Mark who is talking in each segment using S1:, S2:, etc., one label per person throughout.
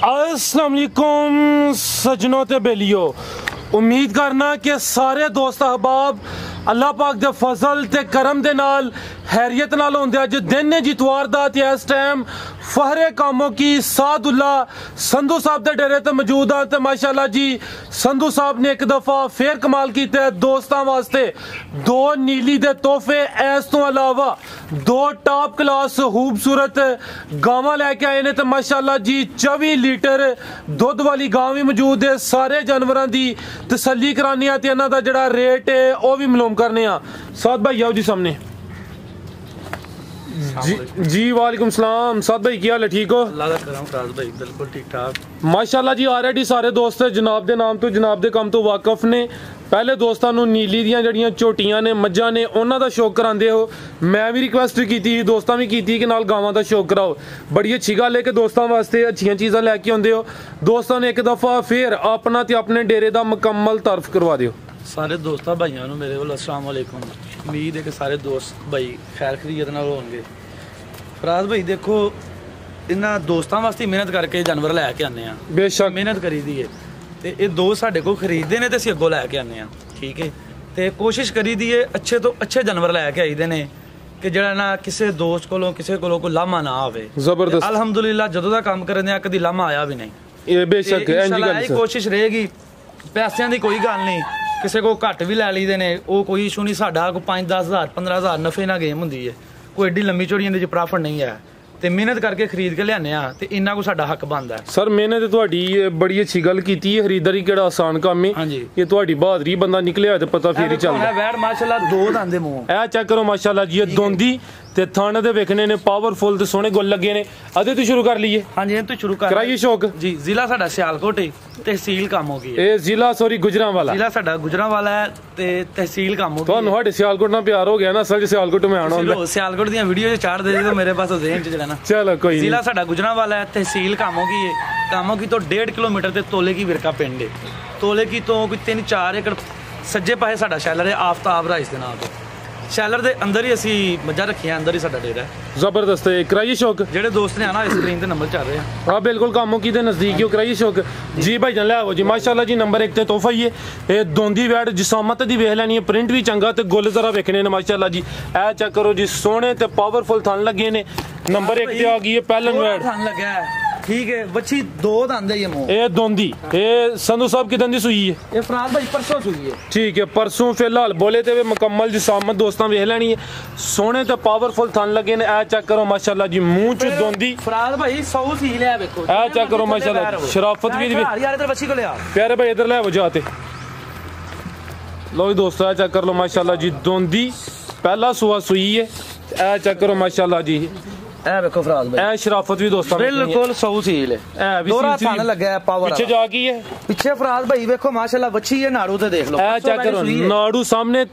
S1: अस्सलाम वालेकुम सजनों ते बेलियो, उम्मीद करना कि सारे दोस्त अहबाब अल्लाह पाक दे फजल ते करम दे नाल हैरियत नाल होंदे। अज दिन ने जितवार दा ते इस टाइम फहरे कामों की सादुल्ला संधू साहब दे डेरे ते मौजूद हाँ। ते माशाल्लाह जी संधू साहब ने एक दफ़ा फिर कमाल कीता दोस्तां वास्ते दो नीली दे तोहफे, इस तो अलावा दो टॉप क्लास खूबसूरत गावां लैके आए ने। ते माशाल्लाह जी 24 लीटर दुध वाली गां भी मौजूद है। सारे जानवरों की तसल्ली कराने आ ते इन्हां दा जिहड़ा रेट है वह भी मालूम करने आ। साद भाई आओ जी सामने। जी वालेकुम सलाम। साद भाई क्या हाल है, ठीक हो?
S2: अल्लाह दा करम फराज भाई बिल्कुल ठीक ठाक
S1: माशाल्लाह जी। ऑलरेडी सारे दोस्त जनाब दे नाम तो जनाब दे काम तो वाकफ ने। पहले दोस्तों नीली दियां जड़ियां झोटियां ने मज्झां ने उन्हां दा शौक करांदे हो। मैं भी रिक्वेस्ट की दोस्तां भी की कि नाल गावां दा शौक कराओ। बड़ी अच्छी गल है कि दोस्तों वास्ते अच्छियां चीज़ां लैके आउंदे हो। दोस्तों ने एक दफ़ा फिर अपना ते अपने डेरे दा मुकम्मल तारफ करवा दिओ।
S2: सारे दोस्तां भाइयों नूं मेरे वालों अस्सलाम वालेकुम। उम्मीद है कि सारे दोस्त भाई खैर खैरियत नाल होणगे। फराज भाई देखो इन्हां दोस्तां वास्ते मेहनत करके जानवर लैके आने आ,
S1: बेशक
S2: मेहनत करी दी है ते ये दो साडे कोल खरीददे ने ते असीं अग्गों लैके आने आ, ठीक है। ते कोशिश करी दी है अच्छे तो अच्छे जानवर लैके आईदे ने कि जेड़ा ना किसी दोस्त कोलों किसी कोलों कोई लामा ना आवे।
S1: जबरदस्त
S2: अल्हम्दुलिल्लाह जदों दा काम करने कदी लामा आया भी नहीं।
S1: ये बेशक है इंजी गल
S2: सर कोशिश रहेगी। पैसों की कोई गल नहीं, किसी को घट भी लै लीदे ने वो कोई इशू नहीं। साडा कोई 5-10 हज़ार 15 हज़ार नफे ना गेम होंदी है, कोई एड्डी लंबी चौड़ी इहदे च प्रॉफिट नहीं है। ते मेहनत करके खरीद के लियाने आ ते इन्ना को साडा हक बनदा है।
S1: सर मेहनत तुहाडी बड़ी अच्छी गल कीती है। खरीदारी केड़ा आसान काम है।
S2: हाँ जी
S1: ये तुहाडी बहादरी बंदा निकलिया ते पता फिर ही चलदा है।
S2: वैड़ माशाल्लाह दो दंदे मुंह
S1: ए चेक करो माशाल्लाह जी, ये दोंदी ते थाने दे वेखने ने पावरफुल ते सोहने गुल लगे ने। अदे तो शुरू कर लीए।
S2: हाँ जी तो शुरू कर
S1: कराइए शौक
S2: जी। जिला साडा सियालकोट है, तहसील कामों की है।
S1: ए जिला सॉरी गुजरांवाला
S2: जिला साडा गुजरांवाला है ते तहसील कामों की।
S1: ਤੁਹਾਨੂੰ ਸਾਡੇ ਸਿਆਲਕੋਟ ਨਾਲ ਪਿਆਰ ਹੋ ਗਿਆ ਨਾ, ਅਸਲ 'ਚ ਸਿਆਲਕੋਟ ਮੈਂ ਆਣਾ ਹੁੰਦਾ।
S2: सियालकोट ਦੀਆਂ ਵੀਡੀਓ ਚਾੜ ਦੇ तो मेरे पास ज़हन च जड़ा ना।
S1: चलो कोई नहीं।
S2: जिला साडा गुजरांवाला है, तहसील कामों की है। कामों की तो 1.5 किलोमीटर ते तोले की विरका पिंड है। तोले की तो कोई 3-4 एकड़ सज्जे पासे साडा शैलर है आफ्ताब राइस के नाम पे। शैलर दे अंदर ही असी मज्झां रखियां, अंदर ही साडा डेरा है।
S1: जबरदस्त है। कराइए शौक।
S2: जेडे दोस्त ने आना स्क्रीन ते नंबर चल रहे हैं।
S1: हाँ बिल्कुल कामों की दे नजदीक ही कराइए शौक जी। भाई जान लै जी माशाल्लाह जी नंबर 1 ते तोहफा ही है। ये दोंदी वैड़ जिसामत दी वेख लैनी है, प्रिंट भी चंगा ते गुल जरा वेखने ने माशाल्लाह जी। ए चेक करो जी सोहने ते पावरफुल थन लगे ने। नंबर 1 ते आ गई है पहलन वैड़
S2: थन लगा है, ठीक है। बच्ची दो दंद है ये मुंह।
S1: ये दोंदी ये संधू साहब की दंदी सुई है।
S2: ये फराज भाई परसों सुई है,
S1: ठीक है। परसों फिलहाल बोले ते मुकम्मल जिसामत दोस्तां वेख लैनी है। सोहने ते पावरफुल थन लगे ने। ए चेक करो माशाल्लाह जी मुंह च दोंदी।
S2: फराज भाई 100 सी ले देखो।
S1: ए चेक करो माशाल्लाह शराफत भी
S2: यार इधर बच्ची को ले आ
S1: प्यारे भाई, इधर ले वो जाते लो जी दोस्तों। ए चेक कर लो माशाल्लाह जी दोंदी पहला सुआ सुई है। ए चेक करो माशाल्लाह जी।
S2: ए देखो फराज भाई
S1: ए शराफत भी दोस्तों
S2: बिल्कुल 100 सील है। दोरा थान लगा है पावर
S1: पीछे जा गई है।
S2: पीछे फराज भाई देखो माशाल्लाह बच्ची है नाड़ू ते देख लो।
S1: ए चेक करो नाड़ू सामने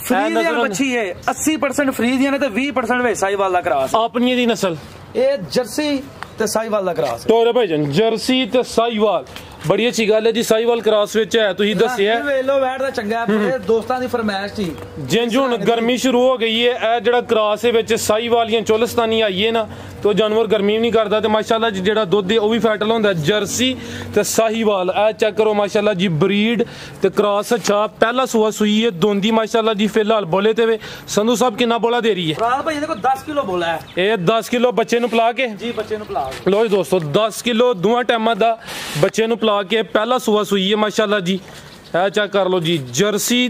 S2: फ्री दी बच्ची है। 80% फ्री दी ने ते 20% वे साहिवाल दा क्रॉस
S1: अपनी दी नस्ल।
S2: ए जर्सी ते साहिवाल दा क्रॉस
S1: टोरे भाईजान जर्सी ते साहिवाल बड़ी अच्छी गल है जी। साहिवाल क्रॉस विच है तुसीं दस्सिया
S2: वेलो वैट दा चंगा है। दोस्तां दी फरमाइश थी
S1: जिंज हुण गर्मी शुरू हो गई है। ए जेड़ा क्रॉस है विच साहिवालियां चोलस्तानी आई है ना तो जानवर गर्मी भी नहीं करता ते माशाल्लाह जी जेड़ा दुध है वो भी फैटल होंदा है। जर्सी ते साहिवाल ए चेक करो माशाल्लाह जी ब्रीड ते क्रॉस अच्छा पहला सुआ सुई है। दोंदी माशाल्लाह जी फिलहाल बोले ते वे संधू साहब कितना बोला दे रही है?
S2: फराज भाई देखो 10 किलो बोला है।
S1: ए 10 किलो बच्चे नु पिला के
S2: जी बच्चे नु पिला
S1: लो जी दोस्तों 10 किलो दोवां टाइमां दा बच्चे नु पिला के पहला सुआ सुई है माशाल्लाह जी। ए चेक कर लो जी जर्सी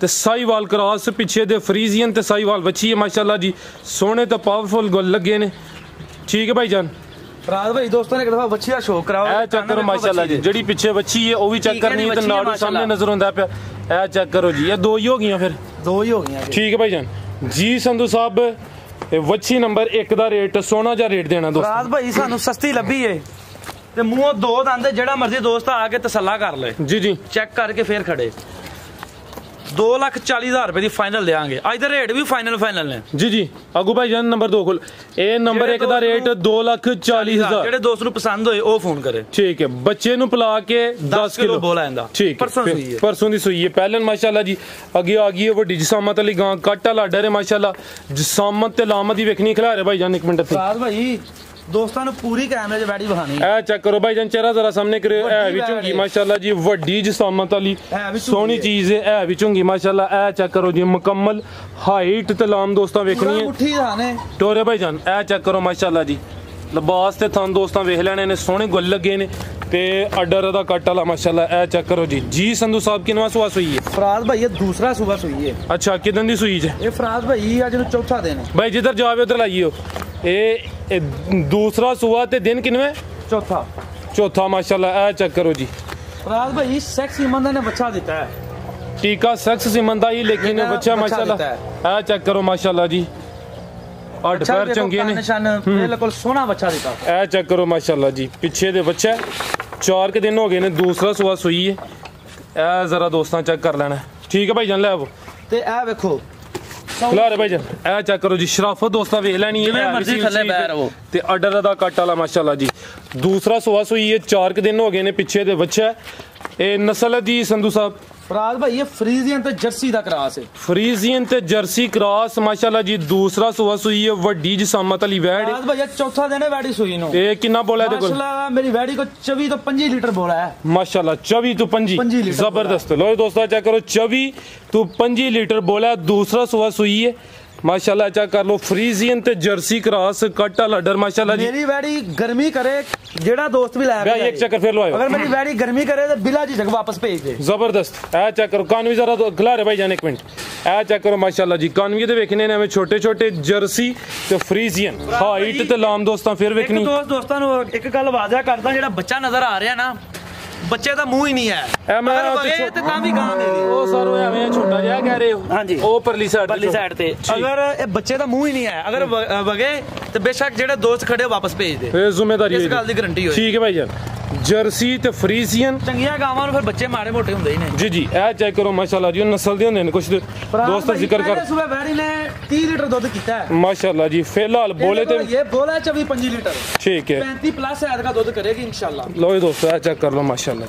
S1: ते साहिवाल क्रॉस पीछे दे फ्रीजियन ते साहिवाल बच्ची है माशाल्लाह जी। सोहने ते पावरफुल गुल लगे ने, ठीक है भाईजान।
S2: फराज भाई दोस्तों ने एक दफा बच्ची का शौक कराओ।
S1: ए चेक करो माशाल्लाह जी जेडी पीछे बच्ची है वो भी चेक करनी है ते नाड़ू सामने नजर आंदा पे। ए चेक करो जी ये दो ही हो गईयां फिर
S2: दो ही हो गईयां,
S1: ठीक है भाईजान जी। संधू साहब वच्छी नंबर 1 दा रेट सोना जा रेट देना दोस्तों।
S2: फराज भाई सानू सस्ती लभी है ते मुंह दो दंद जेड़ा मर्जी दोस्त आके तसल्ला कर ले
S1: जी जी
S2: चेक करके फिर खड़े। 2,40,000 रुपए की फाइनल देंगे। अज दे रेट भी फाइनल ने
S1: जी जी। अगू भाई जान नंबर 2 खोल। ए नंबर 1 दा रेट 2,40,000।
S2: जेड़े दोस्त नु पसंद होए ओ फोन करे, ठीक
S1: है। बच्चे नु पिला के 10 किलो
S2: बोला इंदा,
S1: ठीक है। परसों दी सुई है पहलन माशाल्लाह जी। अगे आ गई है वड्डी जिसामत वाली गां कट वाला डर है माशाल्लाह। जिसामत ते लामत दी वेखनी खिला रहे भाई जान। एक मिनट
S2: भाई ਦੋਸਤਾਂ ਨੂੰ ਪੂਰੀ ਕੈਮਰੇ 'ਚ ਵੈੜੀ ਵਿਖਾਣੀ
S1: ਇਹ ਚੈੱਕ ਕਰੋ ਭਾਈ ਜਾਨ ਚਿਹਰਾ ਜ਼ਰਾ ਸਾਹਮਣੇ ਕਰਿਓ ਇਹ ਵੀ ਝੁੰਗੀ ਮਾਸ਼ਾਅੱਲਾ ਜੀ ਵੱਡੀ ਜਸਾਮਤ ਵਾਲੀ ਸੋਹਣੀ ਚੀਜ਼ ਹੈ ਇਹ ਵੀ ਝੁੰਗੀ ਮਾਸ਼ਾਅੱਲਾ ਇਹ ਚੈੱਕ ਕਰੋ ਜੀ ਮੁਕੰਮਲ ਹਾਈਟ ਤੇ ਲਾਮ ਦੋਸਤਾਂ ਵੇਖਣੀ ਹੈ
S2: ਮੁੱਠੀ ਦਾਣੇ
S1: ਟੋਰੇ ਭਾਈ ਜਾਨ ਇਹ ਚੈੱਕ ਕਰੋ ਮਾਸ਼ਾਅੱਲਾ ਜੀ ਲਿਬਾਸ ਤੇ ਥਾਂ ਦੋਸਤਾਂ ਵੇਖ ਲੈਣੇ ਨੇ ਸੋਹਣੇ ਗੁੱਲ ਲੱਗੇ ਨੇ ਤੇ ਆਰਡਰ ਦਾ ਕੱਟ ਵਾਲਾ ਮਾਸ਼ਾਅੱਲਾ ਇਹ ਚੈੱਕ ਕਰੋ ਜੀ ਸੰਧੂ ਸਾਹਿਬ ਕਿਨਵਾ ਸੁਆ ਸੂਈ ਹੈ
S2: ਫਰਾਜ਼ ਭਾਈ ਇਹ ਦੂਸਰਾ ਸੂਆ ਸੂਈ ਹੈ
S1: ਅੱਛਾ ਕਿਦਨ ਦੀ ਸੂਈ ਹੈ
S2: ਇਹ ਫਰਾਜ਼ ਭਾਈ ਅੱਜ ਨੂੰ ਚੌਥਾ ਦਿਨ
S1: ਭਾਈ ਜਿੱਧਰ ਜਾਵੇ ਉਧਰ ਲਾਈਓ ਇਹ ਦੂਸਰਾ ਸੂਆ ਤੇ ਦਿਨ ਕਿਨਵੇਂ ਚੌਥਾ ਮਾਸ਼ਾਅੱਲਾ ਇਹ ਚੈੱਕ ਕਰੋ ਜੀ
S2: ਫਰਾਜ਼ ਭਾਈ ਸੈਕਸ ਇਮੰਦਾ ਨੇ ਬੱਚਾ ਦਿੱਤਾ ਹੈ
S1: ਟੀਕਾ ਸੈਕਸ ਇਮੰਦਾ ਹੀ ਲੇਕਿਨ ਬੱਚਾ ਮਾਸ਼ਾਅੱਲਾ ਇਹ ਚੈੱਕ ਕਰੋ ਮਾਸ਼ਾਅੱਲਾ ਜੀ ਅੱਡ ਪੈਰ ਚੰਗੇ ਨੇ
S2: ਨਿਸ਼ਾਨ ਬਿਲਕੁਲ ਸੋਹਣਾ ਬੱਚਾ ਦਿੱਤਾ
S1: ਇਹ ਚੈੱਕ ਕਰੋ ਮਾਸ਼ਾਅੱਲਾ ਜੀ ਪਿੱਛੇ ਦੇ ਬੱਚਾ 4 ਕੇ ਦਿਨ ਹੋ ਗਏ ਨੇ ਦੂਸਰਾ ਸੂਆ ਸੂਈ ਹੈ ਇਹ ਜ਼ਰਾ ਦੋਸਤਾਂ ਚੈੱਕ ਕਰ ਲੈਣਾ ਠੀਕ ਹੈ ਭਾਈ ਜਾਨ ਲੈ ਆਵੋ
S2: ਤੇ ਇਹ ਵੇਖੋ
S1: ਖਲਾਰੇ ਭਾਈ ਜਾਨ ਇਹ ਚੈੱਕ ਕਰੋ ਜੀ ਸ਼ਰਾਫਤ ਦੋਸਤਾਂ ਵੇਖ ਲੈਣੀ ਹੈ
S2: ਮਰਜ਼ੀ ਥੱਲੇ ਬੈਠ ਰਹੋ
S1: ਤੇ ਆਰਡਰ ਦਾ ਕੱਟ ਵਾਲਾ ਮਾਸ਼ਾਅੱਲਾ ਜੀ ਦੂਸਰਾ ਸੂਆ ਸੂਈ ਹੈ 4 ਕੇ ਦਿਨ ਹੋ ਗਏ ਨੇ ਪਿੱਛੇ ਦੇ ਬੱਚਾ ਇਹ ਨਸਲ ਦੀ ਸੰਧੂ ਸਾਹਿਬ
S2: ਫਰਾਜ਼ ਭਾਈ ਇਹ ਫਰੀਜ਼ੀਅਨ ਤੇ ਜਰਸੀ ਦਾ ਕਰਾਸ ਹੈ
S1: ਫਰੀਜ਼ੀਅਨ ਤੇ ਜਰਸੀ ਕ੍ਰਾਸ ਮਾਸ਼ਾਅੱਲਾ ਜੀ ਦੂਸਰਾ ਸੂਆ ਸੂਈ ਹੈ ਵੱਡੀ ਜਸਾਮਤ ਵਾਲੀ ਵੈੜ
S2: ਫਰਾਜ਼ ਭਾਈ ਚੌਥਾ ਦਿਨ ਹੈ ਵੈੜੀ ਸੂਈ ਨੂੰ
S1: ਇਹ ਕਿੰਨਾ ਬੋਲਾ ਇਹਦੇ ਕੋਲ
S2: ਮਾਸ਼ਾਅੱਲਾ ਮੇਰੀ ਵੈੜੀ ਕੋ 24 ਤੋਂ 25 ਲੀਟਰ ਬੋਲਾ ਹੈ
S1: माशाल्लाह 24 तो 25 जबरदस्त लो दोस्तों चेक करो 24 तो 25 लीटर बोला दूसरा सुबह सुई है माशाल्लाह चेक कर लो फ्रीजियन ते जर्सी क्रॉस कट लडर माशाल्लाह
S2: मेरी वैड़ी गर्मी करे जेड़ा दोस्त भी लाया
S1: एक चक्कर फिर लो
S2: अगर मेरी वैड़ी गर्मी करे तो बिला जी जगह वापस भेज दे
S1: जबरदस्त ए चेक करो कानवी जरा खिला रहे भाई जान एक मिनट ए चेक करो माशाल्लाह जी कानवी दे वेखने ने हमें छोटे छोटे जर्सी ते फ्रीजियन हाइट ते लाम दोस्तों फिर वेखनी
S2: दोस्तां नु एक गल वाजा करदा जेड़ा बच्चा नजर आ रहा ना ਬੱਚੇ ਦਾ ਮੂੰਹ ਹੀ ਨਹੀਂ ਹੈ
S1: ਮੈਂ
S2: ਤੇ ਤਾਂ ਵੀ ਗਾਂ ਦੇ ਦੇ
S1: ਉਹ ਸਰ ਐਵੇਂ ਛੋਟਾ ਜਿਹਾ ਕਹਿ ਰਹੇ ਹੋ
S2: ਹਾਂਜੀ
S1: ਉਹ ਪਰਲੀ ਸਾਈਡ
S2: ਤੇ ਅਗਰ ਇਹ ਬੱਚੇ ਦਾ ਮੂੰਹ ਹੀ ਨਹੀਂ ਹੈ ਅਗਰ ਵਗੇ ਤੇ ਬੇਸ਼ੱਕ ਜਿਹੜੇ ਦੋਸਤ ਖੜੇ ਵਾਪਸ ਭੇਜ ਦੇ
S1: ਇਹ ਜ਼ਿੰਮੇਵਾਰੀ
S2: ਇਸ ਗੱਲ ਦੀ ਗਾਰੰਟੀ ਹੋਏ
S1: ਠੀਕ ਹੈ ਭਾਈ ਜਾਨ ਜਰਸੀ ਤੇ ਫਰੀਜ਼ੀਅਨ
S2: ਚੰਗੀਆਂ ਗਾਵਾਂ ਨੂੰ ਫਿਰ ਬੱਚੇ ਮਾੜੇ ਮੋਟੇ ਹੁੰਦੇ ਹੀ ਨੇ
S1: ਜੀ ਜੀ ਇਹ ਚੈੱਕ ਕਰੋ ਮਾਸ਼ਾਅੱਲਾ ਜੀ ਨਸਲ ਦੇ ਹੁੰਦੇ ਨੇ ਕੁਝ ਦੋਸਤ ਜ਼ਿਕਰ ਕਰ
S2: ਸਵੇਰ ਵੈੜੀ ਨੇ 30 ਲੀਟਰ ਦੁੱਧ ਕੀਤਾ ਹੈ
S1: ਮਾਸ਼ਾਅੱਲਾ ਜੀ ਫਿਲਹਾਲ ਬੋਲੇ ਤੇ
S2: ਇਹ ਬੋਲਾ 24-25 ਲੀਟਰ
S1: ਠੀਕ ਹੈ
S2: 35 ਪਲੱਸ ਐਡ ਦਾ ਦੁੱਧ ਕਰੇਗੀ ਇਨਸ਼ਾਅੱਲਾ
S1: ਲੋ ਇਹ ਦੋਸਤੋ ਇਹ ਚੈੱਕ ਕਰ ਲਓ ਮਾਸ਼ਾਅੱਲਾ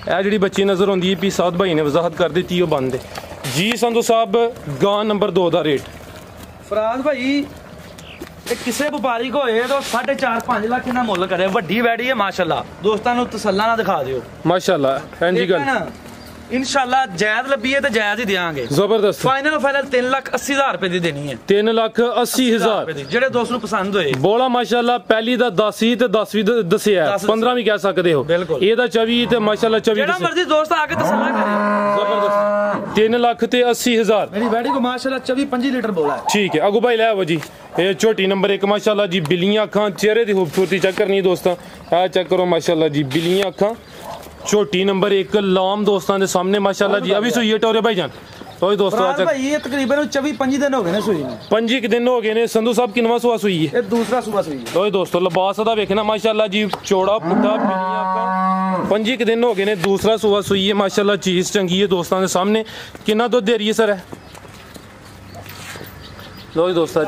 S1: ਇਹ ਜਿਹੜੀ ਬੱਚੀ ਨਜ਼ਰ ਆਉਂਦੀ ਹੈ ਪੀ ਸਾਦ ਭਾਈ ਨੇ ਵਜ਼ਾਹਤ ਕਰ ਦਿੱਤੀ ਉਹ ਬੰਦ ਹੈ ਜੀ ਸੰਧੂ ਸਾਹਿਬ ਗਾਂ ਨੰਬਰ 2 ਦਾ ਰੇਟ
S2: ਫਰਾਜ਼ ਭਾਈ ਇਹ ਕਿਸੇ ਵਪਾਰੀ ਕੋ ਹੋਏ ਤਾਂ 4.5 ਲੱਖ ਇਹਨਾਂ ਮੁੱਲ ਕਰੇ ਵੱਡੀ ਵੈੜੀ ਹੈ ਮਾਸ਼ਾਅੱਲਾ ਦੋਸਤਾਂ ਨੂੰ ਤਸੱਲਾ ਨਾਲ ਦਿਖਾ ਦਿਓ
S1: ਮਾਸ਼ਾਅੱਲਾ ਹਾਂਜੀ ਗੱਲ
S2: ਇਨਸ਼ਾਅੱਲਾ ਜਾਇਜ਼ ਲੱਭੀਏ ਤੇ ਜਾਇਜ਼ ਹੀ ਦੇਾਂਗੇ
S1: ਜ਼ਬਰਦਸਤ
S2: ਫਾਈਨਲ 3,80,000 ਰੁਪਏ ਦੀ ਦੇਣੀ ਹੈ
S1: 3,80,000
S2: ਜਿਹੜੇ ਦੋਸਤ ਨੂੰ ਪਸੰਦ ਹੋਏ
S1: ਬੋਲਾ ਮਾਸ਼ਾਅੱਲਾ ਪਹਿਲੀ ਦਾ 10 ਹੀ ਤੇ 10 ਵੀ ਦੱਸਿਆ 15 ਵੀ ਕਹਿ ਸਕਦੇ ਹੋ ਇਹਦਾ 24 ਤੇ ਮਾਸ਼ਾਅੱਲਾ 24
S2: ਜਿਹੜਾ ਮਰਜ਼ੀ ਦੋਸਤ ਆ ਕੇ ਤਸੱਲਾ ਕਰੇ
S1: ਜ਼ਬਰਦਸਤ 3,80,000
S2: ਮੇਰੀ ਵੈੜੀ ਕੋ ਮਾਸ਼ਾਅੱਲਾ 24-25 ਲੀਟਰ ਬੋਲਾ
S1: ਠੀਕ ਹੈ ਅਗੂ ਭਾਈ ਲੈ ਆਵੋ ਜੀ ਇਹ ਝੋਟੀ ਨੰਬਰ 1 ਮਾਸ਼ਾਅੱਲਾ ਜੀ ਬਿਲੀਆਂ ਅੱਖਾਂ ਚਿਹਰੇ ਦੀ ਖੂਬਸੂਰਤੀ ਚੈੱਕ ਕਰਨੀ ਦੋਸਤਾਂ ਆ ਚੈੱਕ ਕਰੋ ਮਾਸ਼ਾਅੱਲਾ ਜੀ ਬਿਲੀਆਂ ਅੱਖਾਂ छोटी नंबर 1 लाम दोस्तों के सामने माशाल्लाह जी अभी सुई है टोरे भाईजान तो दोस्तों
S2: भाई ये तकरीबन 24-25 दिन हो गए ने सुई ने
S1: 25 दिन हो गए ने संधू साहब किनवा सुआ सुई है
S2: ये दूसरा सुआ सुई है
S1: तो दोस्तों लिबास दा देखना माशाल्लाह जी चौड़ा पुट्टा बिलियां का 25 दिन हो गए ने दूसरा सुआ सुई है माशाल्लाह चीज चंगी है दोस्तों के सामने कितना दूध दे रही है सर लो दोस्तों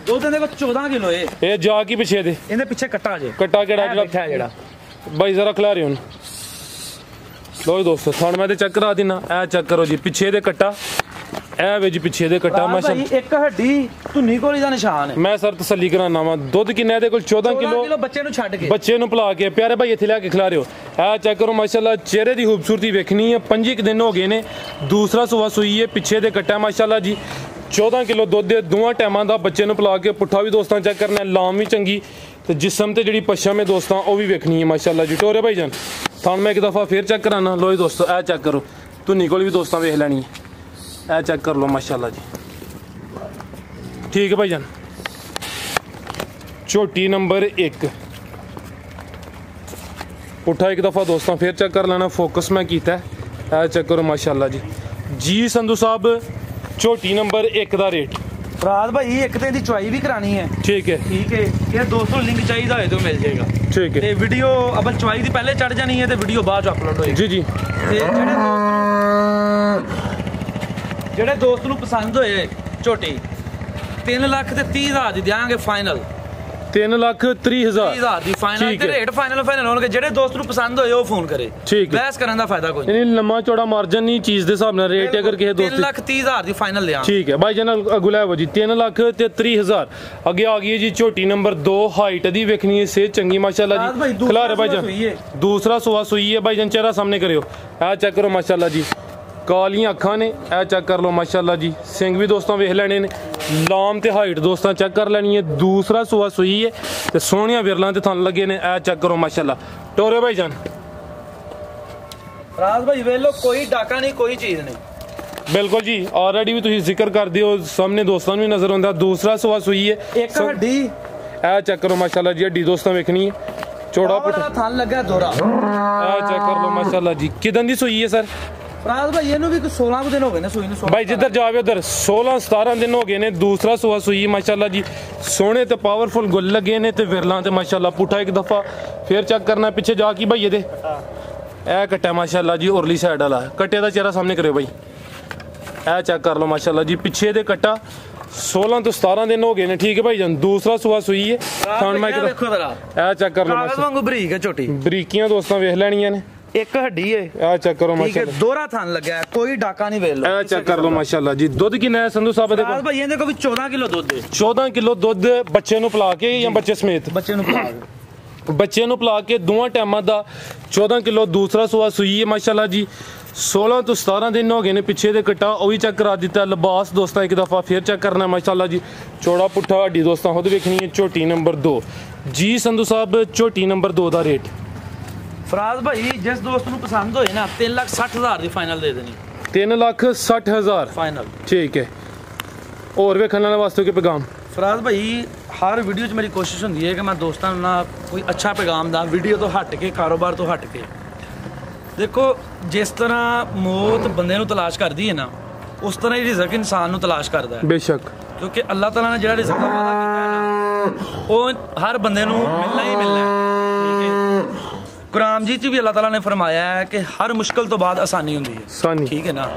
S2: दूध देखो 14 किलो है
S1: ये जा की पीछे दे
S2: इहदे पीछे कट्टा जे
S1: कट्टा केड़ा बैठा है जेड़ा भाई जरा खिला रहे हो लो दोस्तों थान मैं चेक करा देना ए चेक करो जी पिछे दे कट्टा ए वे जी पिछे दे कट्टा
S2: माशाअल्लाह एक हड्डी धुन्नी कोली दा निशान है
S1: मैं सर तसल्ली कराना वा दुध किन्ना दे कोल 14 किलो
S2: बच्चे नु छड्ड के
S1: बच्चे नु पिला के प्यारे भाई इथे लेके खिला रहे हो ए चेक करो माशाअल्लाह चेहरे दी खूबसूरती देखनी है 25 दिन हो गए ने दूसरा सुबह सुई है पिछे दे कट्टा माशाअल्लाह जी 14 किलो दुध दे दोवां टाइमां दा बच्चे नु पिला के पुट्ठा भी दोस्तां चेक करना लाम भी चंगी तो जिसम ते जिहड़ी पच्छम है दोस्तां ओ भी वेखनी है माशाअल्लाह जी टोरे भाई जान थान मैं एक दफ़ा फिर चेक कराना लो दोस्तों ए चेक करो धुन्नी कोल भी दोस्तां वेख लैनी है ए चेक कर लो माशाअल्लाह जी ठीक है भाई जान छोटी नंबर 1 पुट्ठा एक दफ़ा दोस्तां फिर चेक कर लेना फोकस मैं कीता है चेक करो माशाअल्लाह जी संधू साहब छोटी नंबर 1 का रेट
S2: फराज भाई एक तो इहदी चुआई भी करानी है ठीक है ये दोस्तों लिंक चाहिए होए तो मिल जाएगा
S1: ठीक है
S2: वीडियो अब चुआई दी पहले चढ़ जानी है तो वीडियो बाद अपलोड होएगी
S1: जी जी
S2: जेड़े दोस्त नूं पसंद होए झोटी 3,30,000 दी देंगे फाइनल
S1: 3,30,000
S2: ਦੀ ਫਾਈਨਲ ਤੇ ਰੇਟ ਫਾਈਨਲ ਹੋਣਗੇ। ਜਿਹੜੇ ਦੋਸਤ ਨੂੰ ਪਸੰਦ ਹੋਏ ਉਹ ਫੋਨ ਕਰੇ, ਬਹਿਸ ਕਰਨ ਦਾ ਫਾਇਦਾ ਕੋਈ
S1: ਨਹੀਂ। ਲੰਮਾ ਚੌੜਾ ਮਾਰਜਨ ਨਹੀਂ, ਚੀਜ਼ ਦੇ ਹਿਸਾਬ ਨਾਲ ਰੇਟ ਅਗਰ ਕਿਸੇ ਦੋਸਤ
S2: 3,30,000 ਦੀ ਫਾਈਨਲ ਲਿਆ।
S1: ਠੀਕ ਹੈ ਬਾਈ ਜਨ ਗੁਲਾਬ ਜੀ 3,30,000। ਅੱਗੇ ਆ ਗਈ ਹੈ ਜੀ ਝੋਟੀ ਨੰਬਰ 2, ਹਾਈਟ ਦੀ ਵੇਖਣੀ ਹੈ, ਸੇ ਚੰਗੀ ਮਾਸ਼ਾਅੱਲਾ ਜੀ। ਖਿਲਾਰੇ ਭਾਈ ਜਾਨ ਦੂਸਰਾ ਸੂਆ ਸੂਈ ਹੈ ਭਾਈ ਜਾਨ, ਚਿਹਰਾ ਸਾਹਮਣੇ ਕਰਿਓ, ਇਹ ਚੈੱਕ ਕਰੋ ਮਾਸ਼ਾਅੱਲਾ ਜੀ। ਕਾਲੀਆਂ ਅੱਖਾਂ ਨੇ, ਇਹ ਚੈੱਕ ਕਰ ਲਓ ਮਾਸ਼ਾਅੱਲਾ ਜੀ। ਸਿੰਘ ਵੀ ਦੋਸਤਾਂ ਵੇਖ ਲੈਣੇ ਨੇ, ਲਾਮ ਤੇ ਹਾਈਟ ਦੋਸਤਾਂ ਚੈੱਕ ਕਰ ਲੈਣੀ ਹੈ। ਦੂਸਰਾ ਸੂਆ ਸੂਈ ਹੈ ਤੇ ਸੋਹਣੀਆਂ ਵਿਰਲਾਂ ਤੇ ਥਣ ਲੱਗੇ ਨੇ, ਇਹ ਚੈੱਕ ਕਰੋ ਮਾਸ਼ਾਅੱਲਾ। ਟੋਰੇ ਭਾਈ ਜਾਨ
S2: ਰਾਜ ਭਾਈ ਵੇਖ ਲਓ, ਕੋਈ ਡਾਕਾ ਨਹੀਂ, ਕੋਈ ਚੀਜ਼ ਨਹੀਂ।
S1: ਬਿਲਕੁਲ ਜੀ, ਆਲਰੇਡੀ ਵੀ ਤੁਸੀਂ ਜ਼ਿਕਰ ਕਰਦੇ ਹੋ, ਸਾਹਮਣੇ ਦੋਸਤਾਂ ਨੂੰ ਵੀ ਨਜ਼ਰ ਆਉਂਦਾ। ਦੂਸਰਾ ਸੂਆ ਸੂਈ ਹੈ,
S2: ਇੱਕ ਹੱਡੀ,
S1: ਇਹ ਚੈੱਕ ਕਰੋ ਮਾਸ਼ਾਅੱਲਾ ਜੀ। ਹੱਡੀ ਦੋਸਤਾਂ ਵੇਖਣੀ ਹੈ, ਚੌੜਾ ਪੁੱਠਾ
S2: ਥਣ ਲੱਗਾ ਦੋਰਾ,
S1: ਇਹ ਚੈੱਕ ਕਰ ਲਓ ਮਾਸ਼ਾਅੱਲਾ ਜੀ। ਕਿਦਾਂ ਦੀ ਸੂਈ ਹੈ ਸਰ?
S2: ਰਾਜ ਭਾਈ ਇਹਨੂੰ ਵੀ 16 ਦਿਨ ਹੋ ਗਏ ਨੇ ਸੂਈ ਨੂੰ।
S1: ਭਾਈ ਜਿੱਧਰ ਜਾਵੇ ਉਧਰ 16-17 ਦਿਨ ਹੋ ਗਏ ਨੇ। ਦੂਸਰਾ ਸੂਆ ਸੂਈ ਮਾਸ਼ਾਅੱਲਾ ਜੀ, ਸੋਹਣੇ ਤੇ ਪਾਵਰਫੁਲ ਗੁੱਲ ਲੱਗੇ ਨੇ ਤੇ ਵਿਰਲਾਂ ਤੇ ਮਾਸ਼ਾਅੱਲਾ ਪੁੱਠਾ ਇੱਕ ਦਫਾ ਫੇਰ ਚੈੱਕ ਕਰਨਾ। ਪਿੱਛੇ ਜਾ ਕੀ ਭਾਈ ਇਹਦੇ ਇਹ ਕੱਟਾ ਮਾਸ਼ਾਅੱਲਾ ਜੀ, ਉਰਲੀ ਸਾਈਡ ਵਾਲਾ ਕੱਟੇ ਦਾ ਚਿਹਰਾ ਸਾਹਮਣੇ ਕਰਿਓ ਭਾਈ, ਇਹ ਚੈੱਕ ਕਰ ਲਓ ਮਾਸ਼ਾਅੱਲਾ ਜੀ। ਪਿੱਛੇ ਦੇ ਕੱਟਾ 16 ਤੋਂ 17 ਦਿਨ ਹੋ ਗਏ ਨੇ। ਠੀਕ ਹੈ ਭਾਈ ਜਾਨ, ਦੂਸਰਾ ਸੂਆ ਸੂਈ ਹੈ।
S2: ਥਣ ਮੈਂ ਦੇਖੋ ਜ਼ਰਾ,
S1: ਇਹ ਚੈੱਕ ਕਰ ਲਓ
S2: ਮਾਸ਼ਾਅੱਲਾ, ਵਾਂਗੂ ਬਰੀਕ ਹੈ ਝੋਟੀ,
S1: ਬਰੀਕੀਆਂ ਦੋਸਤਾਂ ਵੇਖ ਲੈਣੀਆਂ ਨੇ।
S2: ਇੱਕ ਹੱਡੀ ਏ,
S1: ਇਹ ਚੈੱਕ ਕਰੋ ਮਾਸ਼ਾਅੱਲਾ,
S2: ਦੋਰਾ ਥਣ ਲੱਗਾ, ਕੋਈ ਡਾਕਾ ਨਹੀਂ। ਵੇਖ ਲਓ,
S1: ਇਹ ਚੈੱਕ ਕਰ ਲਓ ਮਾਸ਼ਾਅੱਲਾ ਜੀ। ਦੁੱਧ ਕਿੰਨਾ ਹੈ ਸੰਧੂ ਸਾਹਿਬ ਦੇ ਕੋਲ?
S2: ਭਾਈ ਇਹਦੇ ਕੋਲ ਵੀ 14 ਕਿਲੋ ਦੁੱਧ ਹੈ।
S1: 14 ਕਿਲੋ ਦੁੱਧ ਬੱਚੇ ਨੂੰ ਪਿਲਾ ਕੇ ਜਾਂ ਬੱਚੇ ਸਮੇਤ?
S2: ਬੱਚੇ ਨੂੰ ਪਿਲਾ ਕੇ,
S1: ਬੱਚੇ ਨੂੰ ਪਿਲਾ ਕੇ ਦੋਵਾਂ ਟਾਈਮਾਂ ਦਾ 14 ਕਿਲੋ। ਦੂਸਰਾ ਸੂਆ ਸੂਈ ਹੈ ਮਾਸ਼ਾਅੱਲਾ ਜੀ, 16 ਤੋਂ 17 ਦਿਨ ਹੋ ਗਏ ਨੇ। ਪਿੱਛੇ ਦੇ ਕਟਾ ਉਹ ਵੀ ਚੈੱਕ ਕਰਾ ਦਿੱਤਾ। ਲਿਬਾਸ ਦੋਸਤਾਂ ਇੱਕ ਦਫਾ ਫੇਰ ਚੈੱਕ ਕਰਨਾ ਮਾਸ਼ਾਅੱਲਾ ਜੀ। ਚੌੜਾ ਪੁੱਠਾ ਹੱਡੀ ਦੋਸਤਾਂ ਖੁਦ ਵੇਖਣੀ ਹੈ। ਝੋਟੀ ਨੰਬਰ 2 ਜੀ ਸੰਧੂ ਸਾਹਿਬ, ਝੋਟੀ ਨੰਬਰ 2 ਦਾ ਰੇਟ?
S2: ਫਰਾਜ਼ ਭਾਈ ਜਿਸ ਦੋਸਤ ਨੂੰ ਪਸੰਦ ਹੋਏ ਨਾ 3,60,000 ਦੀ ਫਾਈਨਲ ਦੇ ਦੇਣੀ।
S1: 3,60,000
S2: ਫਾਈਨਲ।
S1: ਠੀਕ ਹੈ। ਹੋਰ ਵੇਖਣ ਵਾਲੇ ਵਾਸਤੇ ਕੀ ਪੈਗਾਮ?
S2: ਫਰਾਜ਼ ਭਾਈ ਹਰ ਵੀਡੀਓ 'ਚ ਮੇਰੀ ਕੋਸ਼ਿਸ਼ ਹੁੰਦੀ ਹੈ ਕਿ ਮੈਂ ਦੋਸਤਾਂ ਨੂੰ ਨਾ ਕੋਈ ਅੱਛਾ ਪੈਗਾਮ ਦਾ, ਵੀਡੀਓ ਤੋਂ ਹਟ ਕੇ, ਕਾਰੋਬਾਰ ਤੋਂ ਹਟ ਕੇ। ਦੇਖੋ ਜਿਸ ਤਰ੍ਹਾਂ ਮੌਤ ਬੰਦੇ ਨੂੰ ਤਲਾਸ਼ ਕਰਦੀ ਹੈ ਨਾ, ਉਸ ਤਰ੍ਹਾਂ ਹੀ ਰਿਜ਼ਕ ਇਨਸਾਨ ਨੂੰ ਤਲਾਸ਼ ਕਰਦਾ ਹੈ।
S1: ਬੇਸ਼ੱਕ,
S2: ਕਿਉਂਕਿ ਅੱਲਾਹ ਤਾਲਾ ਨੇ ਜਿਹੜਾ ਰਿਜ਼ਕ ਦਾ ਵਾਅਦਾ ਕੀਤਾ ਹੈ ਨਾ, ਉਹ ਹਰ ਬੰਦੇ ਨੂੰ ਮਿਲਣਾ ਹੀ ਮਿਲਣਾ ਹੈ। ਠੀਕ ਹੈ, ਕੁਰਾਨ ਜੀ 'ਚ ਵੀ ਅੱਲਾਹ ਤਾਲਾ ਨੇ ਫਰਮਾਇਆ ਹੈ ਕਿ ਹਰ ਮੁਸ਼ਕਲ ਤੋਂ ਬਾਅਦ ਆਸਾਨੀ ਹੁੰਦੀ ਹੈ। ਠੀਕ ਹੈ ਨਾ,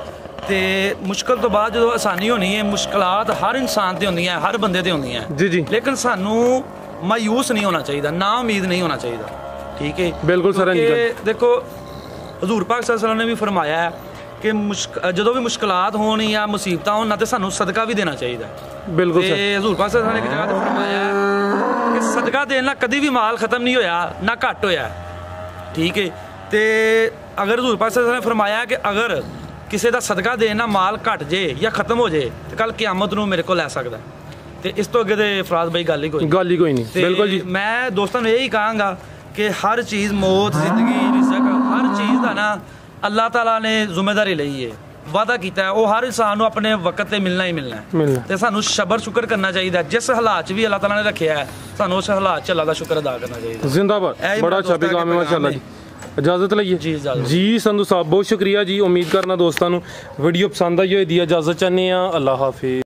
S2: ਤੇ ਮੁਸ਼ਕਲ ਤੋਂ ਬਾਅਦ ਜਦੋਂ ਆਸਾਨੀ ਹੋਣੀ ਹੈ, ਮੁਸ਼ਕਲਾਤ ਹਰ ਇਨਸਾਨ ਤੇ ਹੁੰਦੀਆਂ, ਹਰ ਬੰਦੇ ਤੇ ਹੁੰਦੀਆਂ
S1: ਜੀ ਜੀ।
S2: ਲੇਕਿਨ ਸਾਨੂੰ ਮਾਯੂਸ ਨਹੀਂ ਹੋਣਾ ਚਾਹੀਦਾ, ਨਾ ਉਮੀਦ ਨਹੀਂ ਹੋਣਾ ਚਾਹੀਦਾ। ਠੀਕ ਹੈ,
S1: ਬਿਲਕੁਲ ਸਰ।
S2: ਦੇਖੋ ਹਜ਼ੂਰ ਪਾਕ ਸੱਲੱਲਾਹੁ ਅਲੈहि ਵਸੱਲਮ ਨੇ ਵੀ ਫਰਮਾਇਆ ਹੈ ਕਿ ਜਦੋਂ ਵੀ ਮੁਸ਼ਕਲਾਤ ਹੋਣ ਜਾਂ ਮੁਸੀਬਤਾਂ ਹੋਣ ਨਾ, ਤੇ ਸਾਨੂੰ ਸਦਕਾ ਵੀ ਦੇਣਾ ਚਾਹੀਦਾ।
S1: ਬਿਲਕੁਲ ਸਰ।
S2: ਤੇ ਹਜ਼ੂਰ ਪਾਕ ਸੱਲੱਲਾਹੁ ਅਲੈहि ਵਸੱਲਮ ਨੇ ਇੱਕ ਜਗ੍ਹਾ ਤੇ ਫਰਮਾਇਆ ਕਿ ਸਦਕਾ ਦੇਣ ਨਾਲ ਕਦੀ ਵੀ ਮਾਲ ਖਤਮ ਨਹੀਂ ਹੋਇਆ, ਨਾ ਘੱਟ ਹੋਇਆ। ਠੀਕ ਹੈ, ਤੇ ਅਗਰ ਹਜ਼ੂਰ ਪਾਕ ਸੱਲੱਲਾਹੁ ਅਲੈहि ਵਸੱਲਮ ਨੇ ਫਰਮਾਇਆ ਕਿ ਅਗਰ ਕਿਸੇ ਦਾ ਸਦਕਾ ਦੇਣ ਨਾਲ ਮਾਲ ਘਟ ਜੇ ਜਾਂ ਖਤਮ ਹੋ ਜੇ ਤੇ ਕੱਲ ਕਿਆਮਤ ਨੂੰ ਮੇਰੇ ਕੋਲ ਲੈ ਸਕਦਾ। ਤੇ ਇਸ ਤੋਂ ਅੱਗੇ ਤੇ ਫਰਾਜ਼ ਭਾਈ ਗੱਲ ਹੀ ਕੋਈ
S1: ਨਹੀਂ। ਬਿਲਕੁਲ ਜੀ।
S2: ਮੈਂ ਦੋਸਤਾਂ ਨੂੰ ਇਹੀ ਕਹਾਂਗਾ ਕਿ ਹਰ ਚੀਜ਼, ਮੌਤ, ਜ਼ਿੰਦਗੀ, ਰਿਜ਼ਕ, ਹਰ ਚੀਜ਼ ਦਾ ਨਾ ਅੱਲਾਹ ਤਾਲਾ ਨੇ ਜ਼ਿੰਮੇਵਾਰੀ ਲਈ ਹੈ, ਵਾਅਦਾ ਕੀਤਾ ਹੈ। ਉਹ ਹਰ ਇਨਸਾਨ ਨੂੰ ਆਪਣੇ ਵਕਤ ਤੇ ਮਿਲਣਾ ਹੀ ਮਿਲਣਾ ਹੈ। ਤੇ ਸਾਨੂੰ ਸ਼ਬਰ ਸ਼ੁਕਰ ਕਰਨਾ ਚਾਹੀਦਾ। ਜਿਸ ਹਾਲਾਤ 'ਚ ਵੀ ਅੱਲਾਹ ਤਾਲਾ ਨੇ ਰੱਖਿਆ ਹੈ, ਸਾਨੂੰ ਉਸ ਹਾਲਾਤ 'ਚ ਅੱਲਾਹ ਦਾ ਸ਼ੁਕਰ ਅਦਾ ਕਰਨਾ ਚਾਹੀਦਾ।
S1: ਜ਼ਿੰਦਾਬਾਦ। ਬੜਾ ਅੱਛਾ ਪੈਗਾਮ ਹੈ ਮਾਸ਼ਾਅੱਲਾ ਜੀ। इजाजत लइए जी संधू साहब, बहुत शुक्रिया जी। उम्मीद करना दोस्तों वीडियो पसंद आई होगी। इजाजत चाहते हैं। अल्लाह हाफिज।